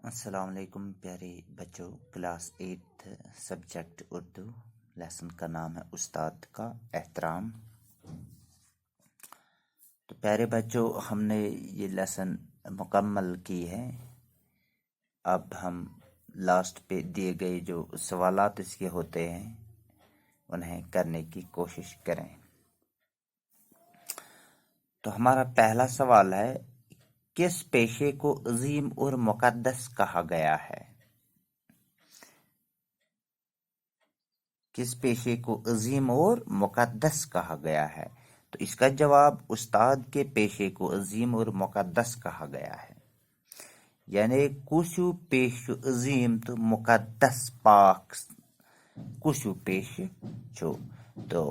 السلام علیکم پیارے بچوں، کلاس 8 سبجیکٹ اردو لیسن کا نام ہے استاد کا احترام۔ تو پیارے بچوں، ہم نے یہ لیسن مکمل کی ہے۔ اب ہم لاسٹ پہ دیے گئے جو سوالات اس کے ہوتے ہیں انہیں کرنے کی کوشش کریں۔ تو ہمارا پہلا سوال ہے، کس پیشے کو عظیم اور مقدس کہا گیا ہے؟ کس پیشے کو عظیم اور مقدس کہا گیا ہے؟ تو اس کا جواب استاد کے پیشے کو عظیم اور مقدس کہا گیا ہے۔ یعنی کشو پیش عظیم تو مقدس پاک کشو پیش چھو، تو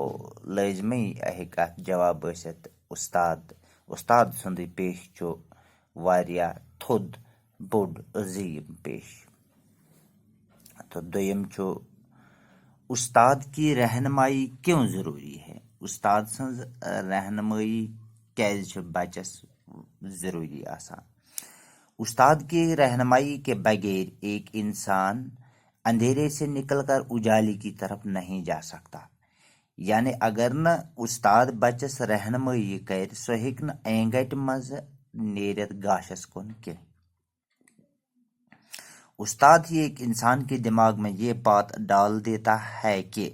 لازمی اہکات جواب ٲسِتھ استاد سندی پیش چھو واریاہ تھود بوڑ عظیم پیش۔ تو دویم چھو، استاد کی رہنمائی کیوں ضروری ہے؟ استاد سنز رہنمائی کیازِ چھِ بچس ضروری آسان؟ استاد کی رہنمائی کے بغیر ایک انسان اندھیرے سے نکل کر اجالے کی طرف نہیں جا سکتا۔ یعنی اگر نہ استاد بچس رہنمائی کر، سو ہیکہِ نہٕ اینگٹہِ مز نیرِتھ گاشس کن کی۔ استاد ہی ایک انسان کے دماغ میں یہ بات ڈال دیتا ہے کہ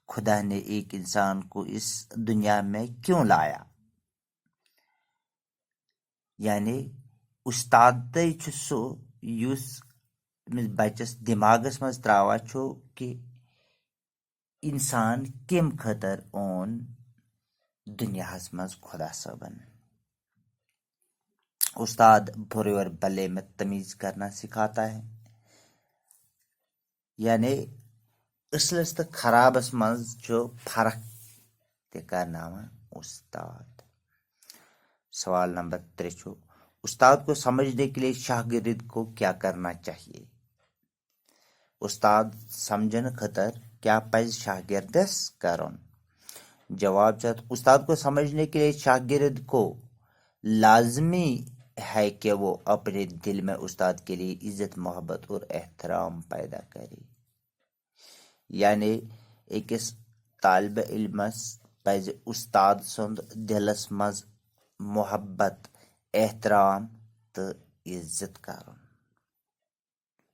خدا نے ایک انسان کو اس دنیا میں کیوں لایا۔ یعنی استاد چھ سو یس بچس دماغس مز تراوا چھو کہ انسان کم خطر اون دنیا مز خدا صٲبن۔ استاد برے اور بھلے میں تمیز کرنا سکھاتا ہے۔ یعنی اصلس تو خرابس مز چھو فرق تہ کرناوان استاد۔ سوال نمبر 3 چھو، استاد کو سمجھنے کے لیے شاگرد کو کیا کرنا چاہیے؟ استاد سمجھن خطر کیا پز شاگردس کرن؟ جواب چھ، استاد کو سمجھنے کے لیے شاگرد کو لازمی ہے کہ وہ اپنے دل میں استاد کے لیے عزت، محبت اور احترام پیدا کرے۔ یعنی ایکس طالب علمس پز استاد سند دلس مز محبت، احترام تو عزت کرن۔